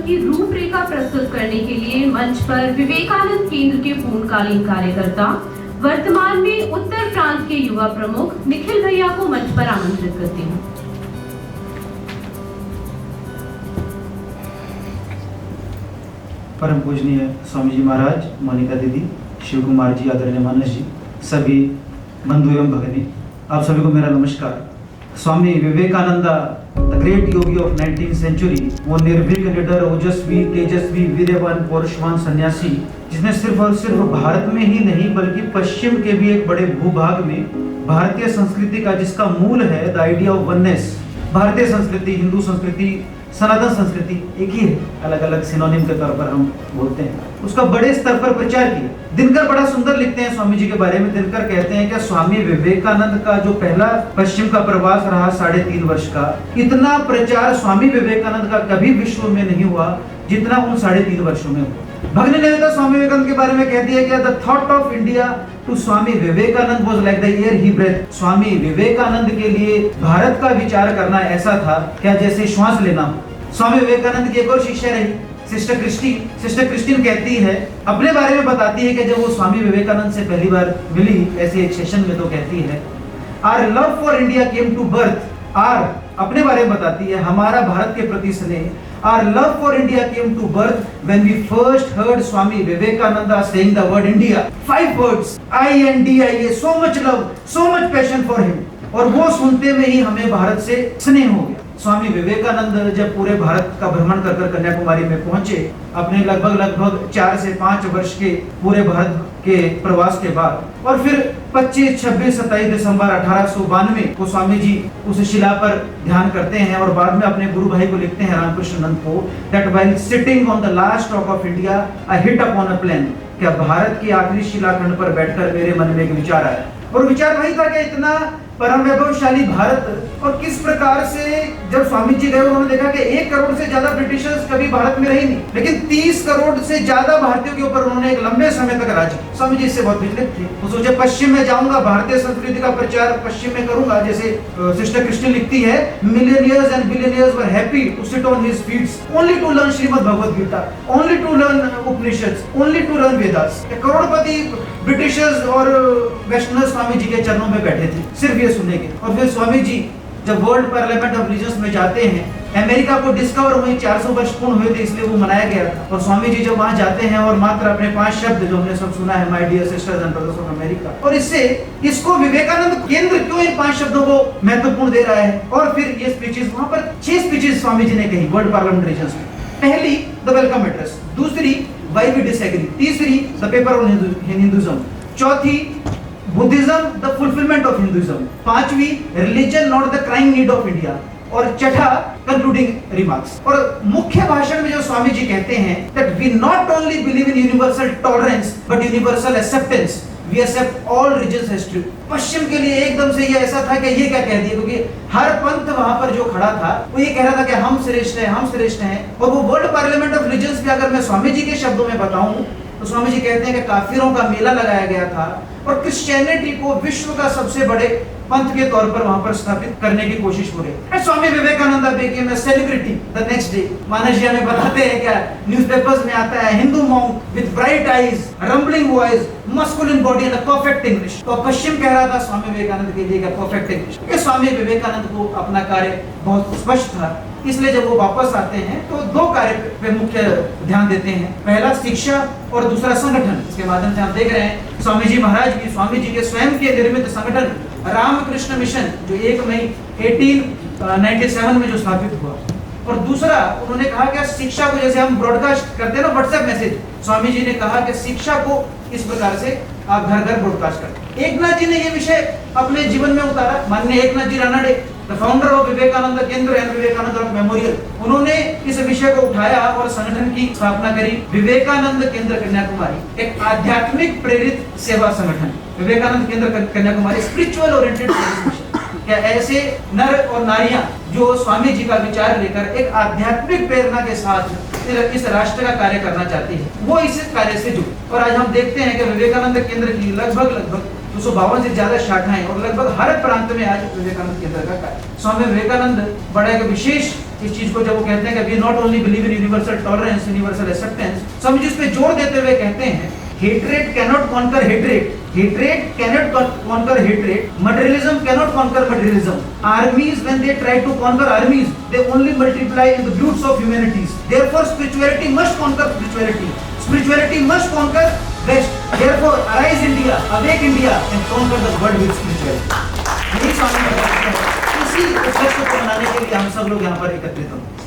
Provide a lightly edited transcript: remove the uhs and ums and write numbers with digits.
की रूपरेखा प्रस्तुत करने के लिए मंच पर विवेकानंद केंद्र के पूर्णकालीन कार्यकर्ता, वर्तमान में उत्तर प्रांत के युवा प्रमुख निखिल भैया को मंच पर आमंत्रित करती हूँ। परम पूजनीय स्वामी जी महाराज, मोनिका दीदी, शिव कुमार जी, आदरणीय मानस जी, सभी बंधु एवं भगिनी, आप सभी को मेरा नमस्कार। Swami Vivekananda, the great yogi of 19th century, वो निर्भीक, निडर, ओजस्वी, तेजस्वी, वीर्यवान, पौरुषवान सन्यासी, जिसने सिर्फ और सिर्फ भारत में ही नहीं बल्कि पश्चिम के भी एक बड़े भूभाग में भारतीय संस्कृति का, जिसका मूल है द आइडिया ऑफ वननेस, भारतीय संस्कृति, हिंदू संस्कृति, सनातन संस्कृति एक ही है, अलग अलग सिनोनिम के तौर पर हम बोलते हैं, उसका बड़े स्तर पर प्रचार किया। दिनकर बड़ा सुंदर लिखते हैं स्वामी जी के बारे में। दिनकर कहते हैं कि स्वामी विवेकानंद का जो पहला पश्चिम का प्रवास रहा 3.5 वर्ष का, इतना प्रचार स्वामी विवेकानंद का कभी विश्व में नहीं हुआ जितना उन 3.5 वर्षों में हुआ। भगनी निवेदिता स्वामी विवेकानंद के बारे में कहती है कि the thought of India to Swami Vivekananda was like the air he breath. Swami Vivekananda के लिए भारत का विचार करना ऐसा था क्या जैसे श्वास लेना। स्वामी विवेकानंद की एक और शिष्या रही सिस्टर क्रिस्टीन कहती है, अपने बारे में बताती है कि जब वो स्वामी विवेकानंद से पहली बार मिली ऐसे एक सेशन में, तो कहती है our love for India came to birth. आर अपने बारे में बताती है, हमारा भारत के प्रति स्नेह, our love for India came to birth when we first heard Swami Vivekananda saying the word India. 5 words, I-N-D-I-A, so much love, so much passion for him. और वो सुनते में ही हमें भारत से स्नेह हो गया। स्वामी विवेकानंद जब पूरे भारत का भ्रमण कर कन्याकुमारी में पहुंचे, अपने लगभग 4 से 5 वर्ष के पूरे भारत के प्रवास के बाद, और फिर 25, 26, 27 दिसंबर 1892 को स्वामी जी उस शिला पर ध्यान करते हैं और बाद में अपने गुरु भाई को लिखते हैं, रामकृष्ण नंद को, that while sitting on the last rock of India, I hit upon a plan। क्या भारत की आखिरी शिलाखंड पर बैठकर मेरे मन में एक विचार आया, और विचार वही था कि इतना परम वैभवशाली भारत, और किस प्रकार से जब स्वामी जी गए उन्होंने देखा कि 1 करोड़ से ज्यादा ब्रिटिशर्स कभी भारत में रहे नहीं, लेकिन 30 करोड़ से ज्यादा भारतीयों के ऊपर उन्होंने एक लंबे समय तक राज किया। स्वामी जी इससे बहुत विचलित थे। वो सोचे पश्चिम में जाऊंगा, भारतीय संस्कृति का प्रचार पश्चिम में करूंगा। जैसे सिस्टर क्रिस्टीन लिखती है, millionaires and billionaires were happy to sit on his feet only to learn Shrimad Bhagavad Gita, only to learn Upanishads, only to learn Vedas. करोड़पति ब्रिटिशर्स और वेस्टर्नर्स स्वामी जी के चरणों में बैठे थे सिर्फ ये सुनने के। और फिर स्वामी जी जब वर्ल्ड पार्लियामेंट ऑफ रिलीजन्स में जाते हैं, अमेरिका को डिस्कवर हुए 400 वर्ष पूर्ण हुए थे, इसलिए वो मनाया गया था। और स्वामी जी जब वहां जाते हैं और मात्र अपने 5 शब्द जो हमने सब सुना है, my dear sisters and brothers of America, और इससे इसको विवेकानंद केंद्र क्यों इन 5 शब्दों को महत्वपूर्ण दे रहा है। और फिर ये स्पीचेस, वहां पर 6 स्पीचेस स्वामी जी ने कही वर्ल्ड पार्लियामेंट रिलीजन्स में। पहली द वेलकम एड्रेस, दूसरी व्हाई वी डिसएग्री, तीसरी द पेपर ऑन हिंदुइज्म, चौथी Buddhism the fulfilment of Hinduism, 5वीं religion not the crying need of India, और छठा कंक्लूडिंग रिमार्क्स। और मुख्य भाषण में जो स्वामी जी कहते हैं that we not only believe in universal tolerance but universal acceptance, we accept all religious history। पश्चिम के लिए एकदम से ये ऐसा था कि ये क्या कह दिया, क्योंकि हर पंथ वहां पर जो खड़ा था वो ये कह रहा था कि हम श्रेष्ठ हैं, हम श्रेष्ठ हैं। और वो वर्ल्ड पार्लियामेंट ऑफ रिलीजन्स भी अगर मैं स्वामी जी के शब्दों में बताऊं तो स्वामी जी कहते हैं कि काफिरों का मेला लगाया गया था और क्रिश्चियनिटी को विश्व का सबसे बड़े पंथ के तौर पर वहां पर स्थापित करने की कोशिश हो रही है। Swami Vivekananda became a celebrity the next day। मानस जी हमें बताते हैं क्या, न्यूज़पेपर्स में आता है, Hindu monk with bright eyes, rambling voice, masculine body and perfect English. तो पश्चिम कह रहा था स्वामी विवेकानंद के लिए क्या परफेक्ट इंग्लिश, क्योंकि स्वामी विवेकानंद को अपना कार्य बहुत स्पष्ट था। इसलिए जब वो वापस आते हैं तो 2 कार्य पे मुख्य ध्यान देते हैं, पहला शिक्षा और दूसरा संगठन। इसके माध्यम से हम देख रहे हैं स्वामी जी महाराज की, स्वामी जी के स्वयं के निर्मित संगठन रामकृष्ण मिशन, जो 1 मई 1897 में जो स्थापित हुआ। और दूसरा उन्होंने कहा कि शिक्षा को, जैसे हम ब्रॉडकास्ट करते हैं ना व्हाट्सएप मैसेज, स्वामी जी ने कहा कि शिक्षा को इस प्रकार से आप घर घर ब्रॉडकास्ट करें। एकनाथ जी ने ये विषय अपने जीवन में उतारा। माननीय Eknath ji Ranade, the founder of Vivekananda Kendra and Vivekananda rock memorial, उन्होंने इस विषय को उठाया और संगठन की स्थापना करी, विवेकानंद केंद्र कन्याकुमारी, एक आध्यात्मिक प्रेरित सेवा संगठन। विवेकानंद केंद्र Kanyakumari spiritual oriented service mission. क्या ऐसे नर और नारियां जो स्वामी जी का विचार लेकर एक आध्यात्मिक प्रेरणा के साथ इस राष्ट्र का कार्य करना चाहती है, वो इस कार्य से जुड़े। और आज हम देखते हैं कि विवेकानंद केंद्र की लगभग 252 से ज्यादा शाखाएं और लगभग हर प्रांत में आज विवेकानंद केंद्र का कार्य। स्वामी विवेकानंद बड़ा एक विशेष इस चीज को जब वो कहते हैं कि we not only believe in universal tolerance, universal acceptance, Swami ji इस पे जोर देते हुए कहते हैं hatred cannot conquer hatred, hatred cannot conquer hatred, materialism cannot conquer materialism. Armies, when they try to conquer armies, they only multiply in the brutes of humanities. Therefore spirituality must conquer spirituality, spirituality must conquer West. Therefore arise India, awake India and conquer the world with spirituality. यही स्वामी जी का इसी उपलक्ष्य को मनाने के लिए हम सब लोग यहाँ पर एकत्रित हैं।